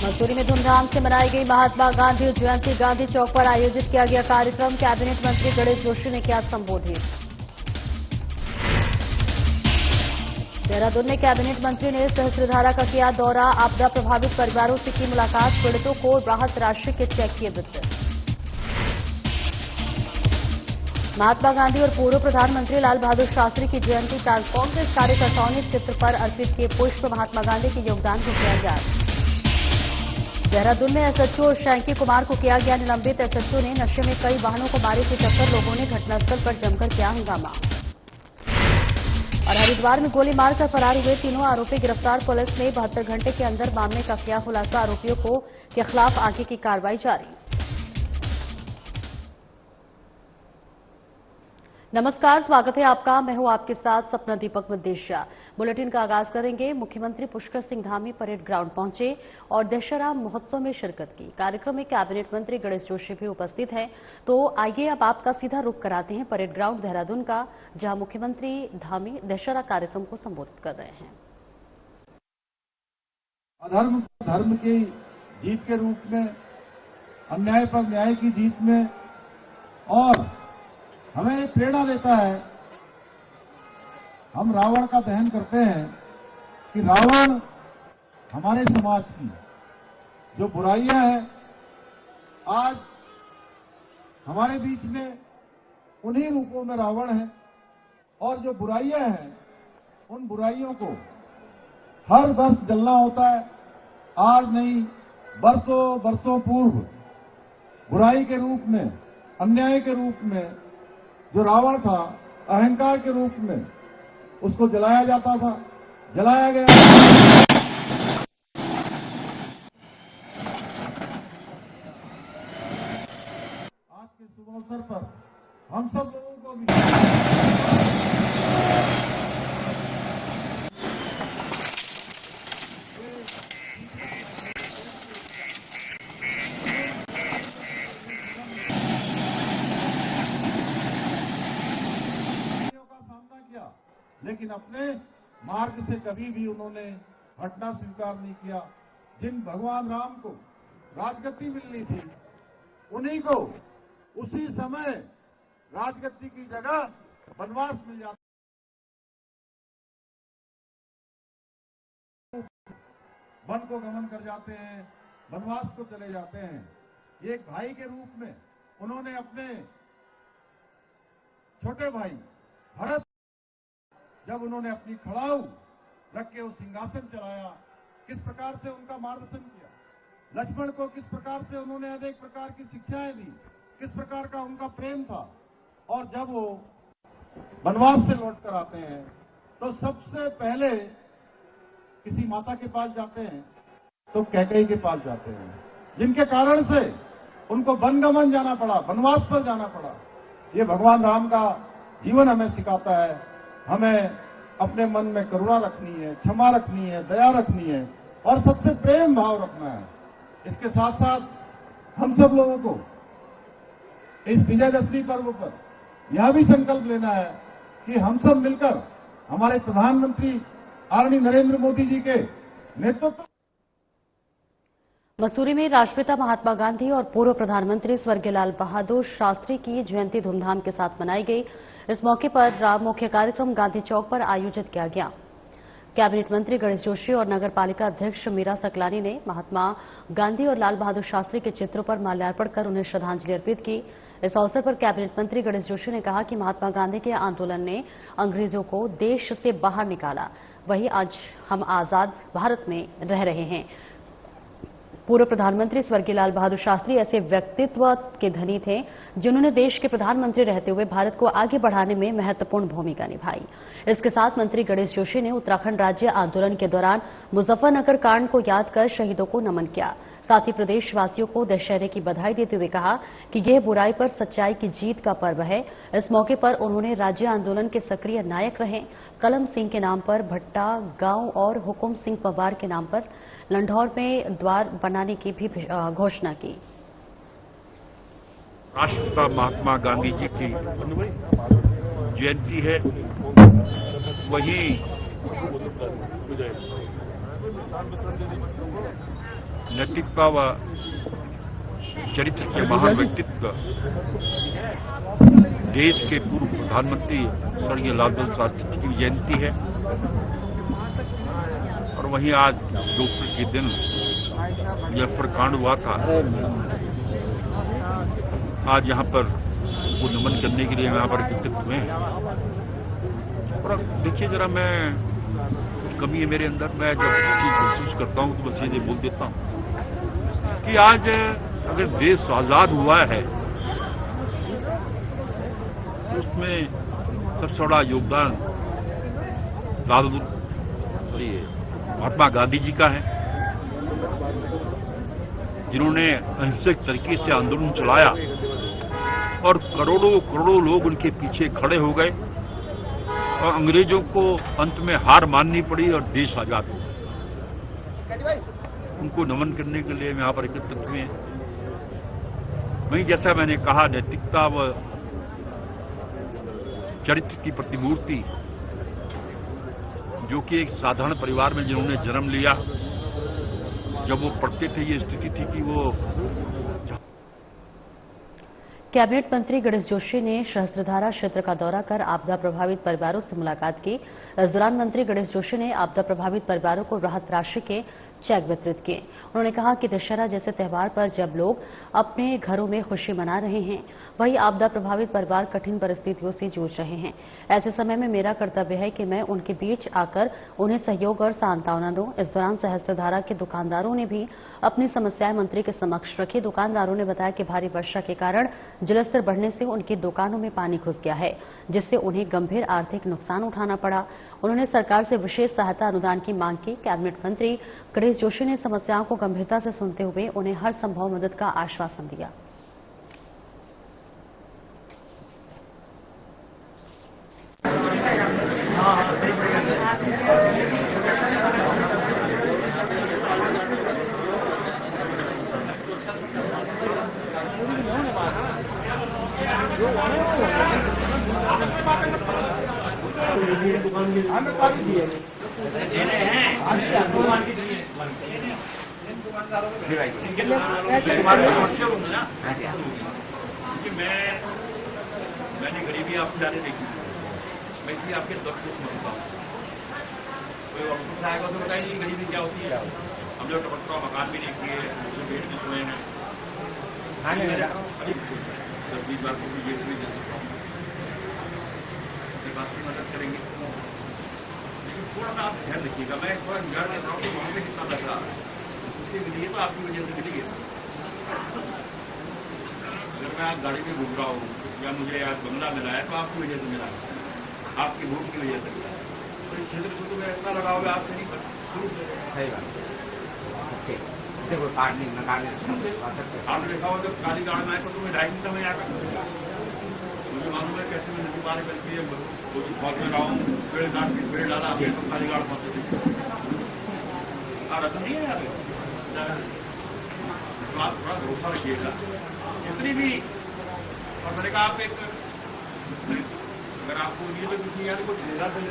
मसूरी में धूमधाम से मनाई गई महात्मा गांधी जयंती। गांधी चौक पर आयोजित किया गया कार्यक्रम। कैबिनेट मंत्री गणेश जोशी ने किया संबोधित। देहरादून में कैबिनेट मंत्री ने सहस्त्रधारा का किया दौरा। आपदा प्रभावित परिवारों से की मुलाकात। पीड़ितों को राहत राशि के चेक किए वितरित। महात्मा गांधी और पूर्व प्रधानमंत्री लाल बहादुर शास्त्री की जयंती। कांग्रेस कार्यकर्ताओं ने चित्र पर अर्पित किए पुष्प। महात्मा गांधी के योगदान को किया याद। देहरादून में एसएचओ शैंकी कुमार को किया गया निलंबित। एसएचओ ने नशे में कई वाहनों को मारी थी टक्कर। लोगों ने घटनास्थल पर जमकर किया हंगामा। और हरिद्वार में गोली मारकर फरार हुए तीनों आरोपी गिरफ्तार। पुलिस ने 72 घंटे के अंदर मामले का किया खुलासा। आरोपियों के खिलाफ आगे की कार्रवाई जारी। नमस्कार, स्वागत है आपका। मैं हूं आपके साथ सपना दीपक मदेशिया। बुलेटिन का आगाज करेंगे। मुख्यमंत्री पुष्कर सिंह धामी परेड ग्राउंड पहुंचे और दशहरा महोत्सव में शिरकत की। कार्यक्रम में कैबिनेट मंत्री गणेश जोशी भी उपस्थित हैं। तो आइए अब आपका सीधा रुख कराते हैं परेड ग्राउंड देहरादून का, जहां मुख्यमंत्री धामी दशहरा कार्यक्रम को संबोधित कर रहे हैं। अधर्म धर्म की जीत के रूप में, अन्याय पर न्याय की जीत में, और हमें प्रेरणा देता है। हम रावण का दहन करते हैं कि रावण हमारे समाज की जो बुराइयां हैं आज हमारे बीच में उन्हीं रूपों में रावण है, और जो बुराइयां हैं उन बुराइयों को हर वर्ष जलना होता है। आज नहीं, बरसों बरसों पूर्व बुराई के रूप में, अन्याय के रूप में जो रावण था, अहंकार के रूप में उसको जलाया जाता था, जलाया गया। आज के शुभ अवसर पर हम सब लोगों को भी लेकिन अपने मार्ग से कभी भी उन्होंने हटना स्वीकार नहीं किया। जिन भगवान राम को राजगद्दी मिलनी थी, उन्हीं को उसी समय राजगद्दी की जगह वनवास मिल जाता। वन को गमन कर जाते हैं, वनवास को चले जाते हैं। एक भाई के रूप में उन्होंने अपने छोटे भाई भरत, जब उन्होंने अपनी खड़ाऊ रख के वो सिंहासन चलाया, किस प्रकार से उनका मार्गदर्शन किया। लक्ष्मण को किस प्रकार से उन्होंने अनेक प्रकार की शिक्षाएं दी, किस प्रकार का उनका प्रेम था। और जब वो वनवास से लौट कर आते हैं तो सबसे पहले किसी माता के पास जाते हैं, तो कैकेयी के पास जाते हैं, जिनके कारण से उनको वनगमन जाना पड़ा, वनवास पर जाना पड़ा। ये भगवान राम का जीवन हमें सिखाता है। हमें अपने मन में करुणा रखनी है, क्षमा रखनी है, दया रखनी है, और सबसे प्रेम भाव रखना है। इसके साथ साथ हम सब लोगों को इस विजयदशमी पर्व पर यह भी संकल्प लेना है कि हम सब मिलकर हमारे प्रधानमंत्री आदरणीय नरेंद्र मोदी जी के नेतृत्व। मसूरी में राष्ट्रपिता महात्मा गांधी और पूर्व प्रधानमंत्री स्वर्गीय लाल बहादुर शास्त्री की जयंती धूमधाम के साथ मनाई गई। इस मौके पर मुख्य कार्यक्रम गांधी चौक पर आयोजित किया गया। कैबिनेट मंत्री गणेश जोशी और नगर पालिका अध्यक्ष मीरा सकलानी ने महात्मा गांधी और लाल बहादुर शास्त्री के चित्रों पर माल्यार्पण कर उन्हें श्रद्धांजलि अर्पित की। इस अवसर पर कैबिनेट मंत्री गणेश जोशी ने कहा कि महात्मा गांधी के आंदोलन ने अंग्रेजों को देश से बाहर निकाला, वहीं आज हम आजाद भारत में रह रहे हैं। पूर्व प्रधानमंत्री स्वर्गीय लाल बहादुर शास्त्री ऐसे व्यक्तित्व के धनी थे जिन्होंने देश के प्रधानमंत्री रहते हुए भारत को आगे बढ़ाने में महत्वपूर्ण भूमिका निभाई। इसके साथ मंत्री गणेश जोशी ने उत्तराखंड राज्य आंदोलन के दौरान मुजफ्फरनगर कांड को याद कर शहीदों को नमन किया। साथ ही प्रदेशवासियों को दशहरे की बधाई देते हुए कहा कि यह बुराई पर सच्चाई की जीत का पर्व है। इस मौके पर उन्होंने राज्य आंदोलन के सक्रिय नायक रहे कलम सिंह के नाम पर भट्टा गांव और हुकुम सिंह पवार के नाम पर लंढौर में द्वार बनाने की भी घोषणा की। राष्ट्रपिता महात्मा गांधी जी की जयंती है, वहीं नैतिकता व चरित्र के महान व्यक्तित्व देश के पूर्व प्रधानमंत्री स्वर्गीय लाल बहादुर शास्त्री की जयंती है और वहीं आज दोपहर के दिन मुजफ्फरकांड हुआ था। आज यहाँ पर वो नमन करने के लिए यहाँ पर एकत्रित हुए हैं। और देखिए जरा, मैं कुछ कमी है मेरे अंदर, मैं जब चीज महसूस करता हूँ तो बस ये बोल देता हूँ कि आज अगर देश आजाद हुआ है तो उसमें सबसे बड़ा योगदान महात्मा गांधी जी का है, जिन्होंने अहिंसक तरीके से आंदोलन चलाया और करोड़ों करोड़ों लोग उनके पीछे खड़े हो गए और अंग्रेजों को अंत में हार माननी पड़ी और देश आजाद हुआ। उनको नमन करने के लिए यहां पर एकत्रित हुए हैं। वहीं जैसा मैंने कहा, नैतिकता व चरित्र की प्रतिमूर्ति, जो कि एक साधारण परिवार में जिन्होंने जन्म लिया, जब वो पढ़ते थे ये स्थिति थी कि वो। कैबिनेट मंत्री गणेश जोशी ने सहस्त्रधारा क्षेत्र का दौरा कर आपदा प्रभावित परिवारों से मुलाकात की। इस दौरान मंत्री गणेश जोशी ने आपदा प्रभावित परिवारों को राहत राशि के चेक वितरित किए। उन्होंने कहा कि दशहरा जैसे त्योहार पर जब लोग अपने घरों में खुशी मना रहे हैं, वहीं आपदा प्रभावित परिवार कठिन परिस्थितियों से जूझ रहे हैं। ऐसे समय में मेरा कर्तव्य है कि मैं उनके बीच आकर उन्हें सहयोग और सांत्वना दूं। इस दौरान सहस्त्रधारा के दुकानदारों ने भी अपनी समस्याएं मंत्री के समक्ष रखी। दुकानदारों ने बताया कि भारी वर्षा के कारण जलस्तर बढ़ने से उनकी दुकानों में पानी घुस गया है, जिससे उन्हें गंभीर आर्थिक नुकसान उठाना पड़ा। उन्होंने सरकार से विशेष सहायता अनुदान की मांग की। कैबिनेट मंत्री गणेश जोशी ने समस्याओं को गंभीरता से सुनते हुए उन्हें हर संभव मदद का आश्वासन दिया। मैंने गरीबी आपसे जाने देखी, मैं इसलिए आपके दोस्त को समझता हूँ। कोई ऑफिस आएगा तो बताइए गरीबी क्या होती है। हम जो टपकता मकान भी नहीं किए, पेट भी सोए हैं, 10-20 बार को भी दे सकता हूँ, बात की मदद करेंगे। लेकिन थोड़ा सा आप ध्यान रखिएगा, मैं थोड़ा बिगाड़ देता हूँ कि वहां पे कितना पैसा उससे मिली है तो आपकी वजह से मिली है। अगर मैं आज गाड़ी में घूम रहा हूँ या मुझे आज बंगला मिला है तो आपकी वजह से मिला, आपकी वोट की वजह से मिला। तो इस क्षेत्र को तो मैं इतना लगाओगे आपसे नहीं आप देखा हो जब काली गाड़ में आए तो तुम्हें 2.5 घंटा में आकर मुझे मालूम है कैसे मैं नदी पार करके वो जो फौज में रहा हूँ, पेड़ काट के पेड़ डाला, आपके तो काली गाड़ पहुंचते थे। रतन नहीं है यहाँ पे, आप थोड़ा भरोसा रखिएगा जितनी भी। और मैंने कहा आप एक, अगर आपको ये कुछ नहीं याद कुछ लेगा तो ले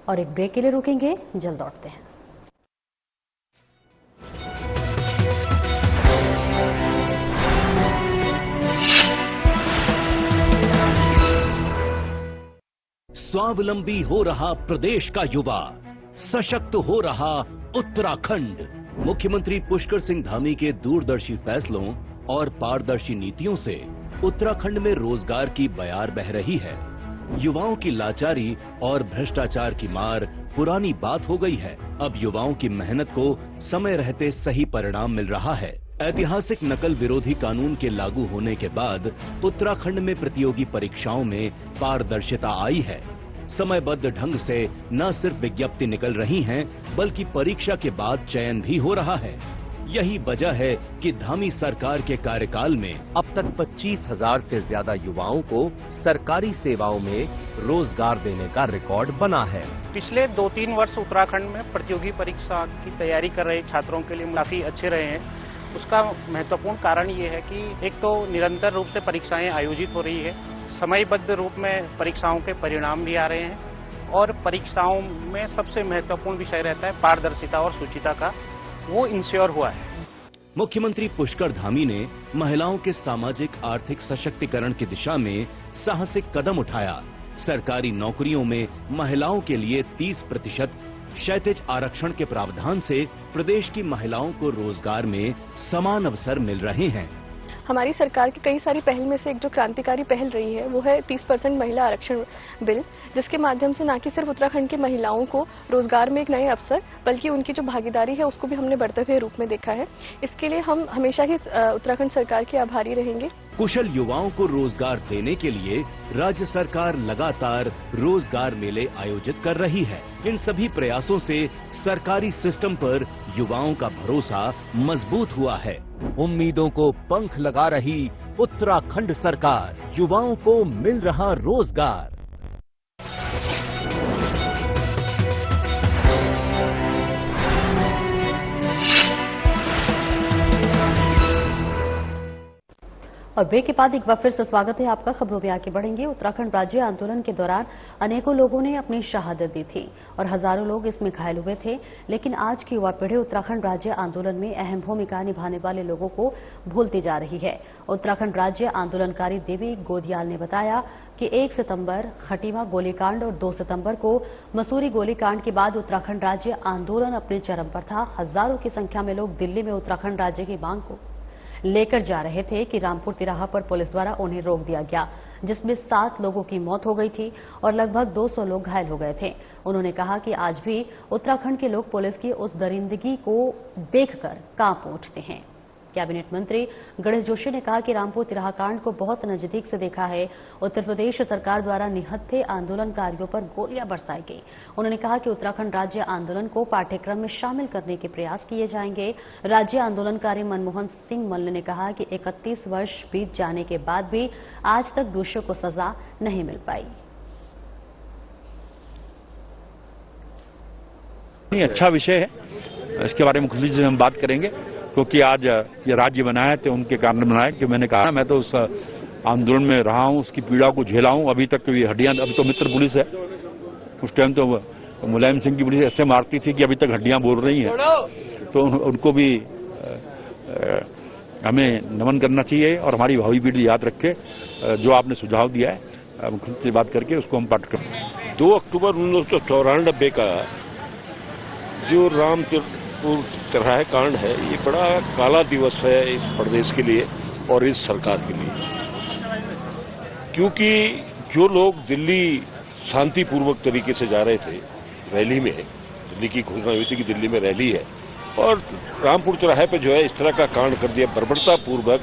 और एक ब्रेक के लिए रुकेंगे, जल्द लौटते हैं। स्वावलंबी हो रहा प्रदेश का युवा, सशक्त हो रहा उत्तराखंड। मुख्यमंत्री पुष्कर सिंह धामी के दूरदर्शी फैसलों और पारदर्शी नीतियों से उत्तराखंड में रोजगार की बयार बह रही है। युवाओं की लाचारी और भ्रष्टाचार की मार पुरानी बात हो गई है। अब युवाओं की मेहनत को समय रहते सही परिणाम मिल रहा है। ऐतिहासिक नकल विरोधी कानून के लागू होने के बाद उत्तराखंड में प्रतियोगी परीक्षाओं में पारदर्शिता आई है। समयबद्ध ढंग से न सिर्फ विज्ञप्ति निकल रही हैं, बल्कि परीक्षा के बाद चयन भी हो रहा है। यही वजह है कि धामी सरकार के कार्यकाल में अब तक 25,000 से ज्यादा युवाओं को सरकारी सेवाओं में रोजगार देने का रिकॉर्ड बना है। पिछले 2-3 वर्ष उत्तराखंड में प्रतियोगी परीक्षा की तैयारी कर रहे छात्रों के लिए काफी अच्छे रहे हैं। उसका महत्वपूर्ण कारण ये है कि एक तो निरंतर रूप से परीक्षाएं आयोजित हो रही है, समयबद्ध रूप में परीक्षाओं के परिणाम भी आ रहे हैं और परीक्षाओं में सबसे महत्वपूर्ण विषय रहता है पारदर्शिता और शुचिता का, वो इंश्योर हुआ है। मुख्यमंत्री पुष्कर धामी ने महिलाओं के सामाजिक आर्थिक सशक्तिकरण की दिशा में साहसिक कदम उठाया। सरकारी नौकरियों में महिलाओं के लिए 30% क्षैतिज आरक्षण के प्रावधान से प्रदेश की महिलाओं को रोजगार में समान अवसर मिल रहे हैं। हमारी सरकार की कई सारी पहल में से एक जो क्रांतिकारी पहल रही है वो है 30% महिला आरक्षण बिल, जिसके माध्यम से न कि सिर्फ उत्तराखंड की महिलाओं को रोजगार में एक नए अवसर बल्कि उनकी जो भागीदारी है उसको भी हमने बढ़ते हुए रूप में देखा है। इसके लिए हम हमेशा ही उत्तराखंड सरकार के आभारी रहेंगे। कुशल युवाओं को रोजगार देने के लिए राज्य सरकार लगातार रोजगार मेले आयोजित कर रही है। इन सभी प्रयासों से सरकारी सिस्टम पर युवाओं का भरोसा मजबूत हुआ है। उम्मीदों को पंख लगा रही उत्तराखंड सरकार, युवाओं को मिल रहा रोजगार। और ब्रेक के बाद एक बार फिर से स्वागत है आपका। खबरों में आगे बढ़ेंगे। उत्तराखंड राज्य आंदोलन के दौरान अनेकों लोगों ने अपनी शहादत दी थी और हजारों लोग इसमें घायल हुए थे, लेकिन आज की युवा पीढ़ी उत्तराखंड राज्य आंदोलन में अहम भूमिका निभाने वाले लोगों को भूलती जा रही है। उत्तराखंड राज्य आंदोलनकारी देवी गोदियाल ने बताया कि 1 सितंबर खटीमा गोलीकांड और 2 सितंबर को मसूरी गोलीकांड के बाद उत्तराखंड राज्य आंदोलन अपने चरम पर था। हजारों की संख्या में लोग दिल्ली में उत्तराखंड राज्य की मांग को लेकर जा रहे थे कि रामपुर तिराहा पर पुलिस द्वारा उन्हें रोक दिया गया, जिसमें 7 लोगों की मौत हो गई थी और लगभग 200 लोग घायल हो गए थे। उन्होंने कहा कि आज भी उत्तराखंड के लोग पुलिस की उस दरिंदगी को देखकर कांप उठते हैं। कैबिनेट मंत्री गणेश जोशी ने कहा कि रामपुर तिराहा कांड को बहुत नजदीक से देखा है। उत्तर प्रदेश सरकार द्वारा निहत्थे आंदोलनकारियों पर गोलियां बरसाई गई। उन्होंने कहा कि उत्तराखंड राज्य आंदोलन को पाठ्यक्रम में शामिल करने के प्रयास किए जाएंगे। राज्य आंदोलनकारी मनमोहन सिंह मल्ल ने कहा कि 31 वर्ष बीत जाने के बाद भी आज तक दोषियों को सजा नहीं मिल पाई। अच्छा विषय है, इसके बारे में खुली से हम बात करेंगे, क्योंकि आज ये राज्य बना है तो उनके कारण बना है। कि मैंने कहा मैं तो उस आंदोलन में रहा हूं, उसकी पीड़ा को झेला हूं। अभी तक ये हड्डियां, अभी तो मित्र पुलिस है, उस टाइम तो मुलायम सिंह की पुलिस ऐसे मारती थी कि अभी तक हड्डियां बोल रही हैं। तो उनको भी हमें नमन करना चाहिए और हमारी भावी पीढ़ी याद रखे जो आपने सुझाव दिया है। मुख्यमंत्री से बात करके उसको हम पाठ्यक्रम 2 अक्टूबर 1994 का जो रामपुर तिराहा कांड है, ये बड़ा काला दिवस है इस प्रदेश के लिए और इस सरकार के लिए, क्योंकि जो लोग दिल्ली शांतिपूर्वक तरीके से जा रहे थे रैली में, दिल्ली की घोषणा हुई थी कि दिल्ली में रैली है, और रामपुर तिराहे पे जो है इस तरह का कांड कर दिया बर्बरतापूर्वक,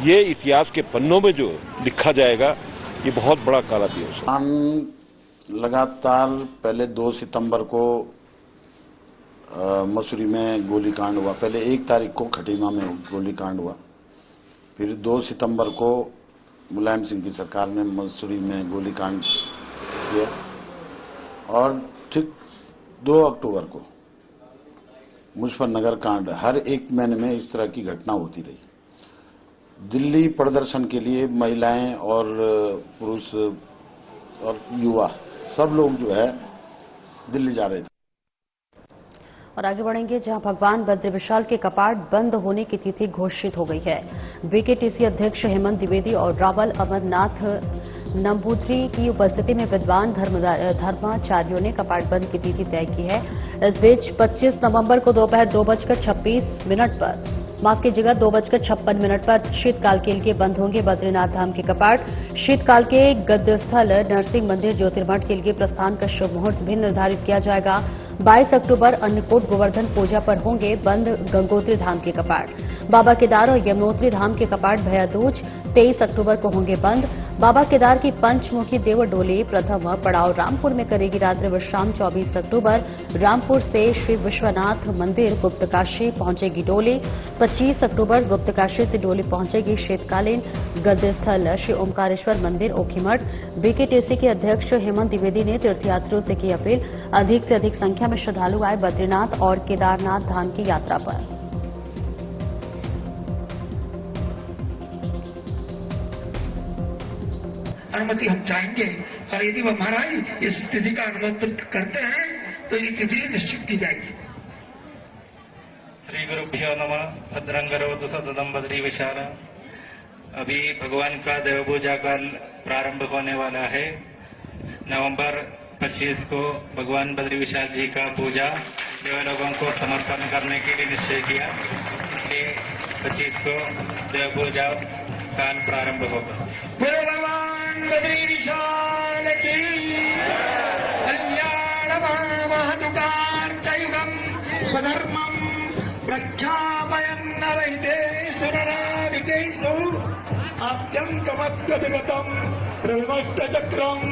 ये इतिहास के पन्नों में जो लिखा जाएगा, ये बहुत बड़ा काला दिवस है। लगातार पहले 2 सितंबर को मसूरी में गोलीकांड हुआ, पहले 1 तारीख को खटीमा में गोलीकांड हुआ, फिर 2 सितंबर को मुलायम सिंह की सरकार ने मसूरी में गोलीकांड किया और ठीक 2 अक्टूबर को मुजफ्फरनगर कांड। हर 1 महीने में इस तरह की घटना होती रही। दिल्ली प्रदर्शन के लिए महिलाएं और पुरुष और युवा सब लोग जो है दिल्ली जा रहे थे। और आगे बढ़ेंगे, जहां भगवान बद्री विशाल के कपाट बंद होने की तिथि घोषित हो गई है। बीकेटीसी अध्यक्ष हेमंत द्विवेदी और रावल अमरनाथ नंबूद्री की उपस्थिति में विद्वान धर्माचार्यों ने कपाट बंद की तिथि तय की है। इस बीच 25 नवंबर को दोपहर 2:26 पर, माफ कीजिएगा, 2:56 पर शीतकाल के लिए बंद होंगे बद्रीनाथ धाम के कपाट। शीतकाल के गद्यस्थल नरसिंह मंदिर ज्योतिर्मठ के लिए प्रस्थान का शुभ मुहूर्त भी निर्धारित किया जाएगा। 22 अक्टूबर अन्नकूट गोवर्धन पूजा पर होंगे बंद गंगोत्री धाम के कपाट। बाबा केदार और यमुनोत्री धाम के कपाट भैया दूज 23 अक्टूबर को होंगे बंद। बाबा केदार की पंचमुखी देव डोली प्रथम पड़ाव रामपुर में करेगी रात्रि विश्राम। 24 अक्टूबर रामपुर से श्री विश्वनाथ मंदिर गुप्तकाशी पहुंचेगी डोली। 25 अक्टूबर गुप्तकाशी से डोली पहुंचेगी शीतकालीन गद्य स्थल श्री ओमकारेश्वर मंदिर ओखीमठ। बीकेटीसी के अध्यक्ष हेमंत द्विवेदी ने तीर्थयात्रियों से की अपील, अधिक से अधिक संख्या में श्रद्धालु आए बद्रीनाथ और केदारनाथ धाम की यात्रा पर। अनुमति हम चाहेंगे और यदि वह महाराज इस तिथि का अनुमोदन करते हैं तो ये तिथि निश्चित की जाएगी। श्री गुरुभ्यो नमः। भद्रं करोतु सततं बद्री विशाला। अभी भगवान का देव पूजा काल प्रारंभ होने वाला है। नवंबर 25 को भगवान बद्री विशाल जी का पूजा देवलोगों को समर्पण करने के लिए निश्चय किया, इसलिए 25 को देव पूजा काल प्रारंभ होगा। बोलो भगवान बद्री विशाल की कल्याण महादुकार्तयुगम स्वधर्मम प्रख्यापयन्न वैदे सुरराविकेषु आद्यन्तमद्गतगतम त्रिवष्टचक्रम।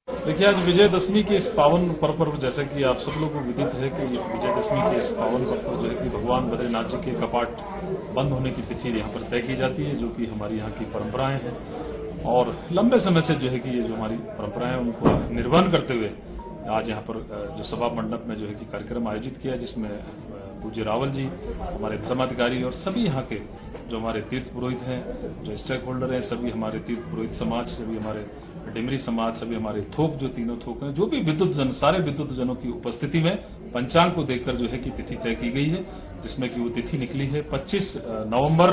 देखिए, आज विजयदशमी के इस पावन पर्व पर जैसा कि आप सब लोगों को विदित है कि विजयदशमी के इस पावन पर्व पर जो है कि भगवान बद्रीनाथ जी के कपाट बंद होने की तिथि यहाँ पर तय की जाती है, जो कि हमारी यहाँ की परंपराएं हैं और लंबे समय से जो है कि ये जो हमारी परंपराएं हैं उनको निर्वहन करते हुए आज यहाँ पर जो सभा मंडप में जो है कि कार्यक्रम आयोजित किया, जिसमें पूज्य रावल जी, हमारे धर्माधिकारी और सभी यहाँ के जो हमारे तीर्थ पुरोहित हैं, जो स्टेक होल्डर हैं, सभी हमारे तीर्थ पुरोहित समाज, सभी हमारे डिमरी समाज, सभी हमारे थोक, जो तीनों थोक हैं, जो भी विद्युत जन, सारे विद्युत जनों की उपस्थिति में पंचांग को देखकर जो है कि तिथि तय की गई है, जिसमें कि वो तिथि निकली है 25 नवंबर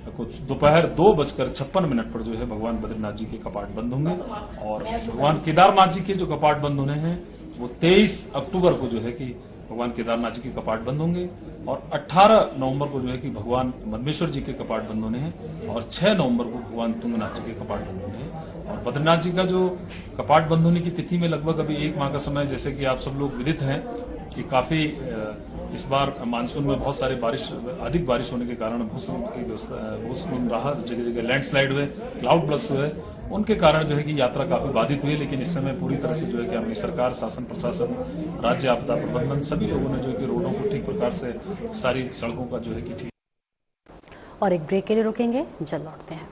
को दोपहर 2:56 पर जो है भगवान बद्रीनाथ जी के कपाट बंद होंगे और भगवान केदारनाथ जी के जो कपाट बंद होने हैं वो 23 अक्टूबर को जो है कि भगवान केदारनाथ जी के कपाट बंद होंगे और 18 नवंबर को जो है कि भगवान मदमेश्वर जी के कपाट बंद होने हैं और 6 नवंबर को भगवान तुंगनाथ जी के कपाट बंद होने हैं। और बद्रीनाथ जी का जो कपाट बंद होने की तिथि में लगभग अभी 1 माह का समय, जैसे कि आप सब लोग विदित हैं कि काफी इस बार मानसून में बहुत सारे अधिक बारिश होने के कारण भूस्खलन रहा, जगह जगह लैंडस्लाइड हुए, क्लाउड ब्लस्ट हुए, उनके कारण जो है कि यात्रा काफी बाधित हुई। लेकिन इस समय पूरी तरह से जो है कि हमारी सरकार, शासन प्रशासन, राज्य आपदा प्रबंधन, सभी लोगों ने जो है कि रोडों को ठीक प्रकार से, सारी सड़कों का जो है कि ठीक। और एक ब्रेक के लिए रुकेंगे, जल्द लौटते हैं।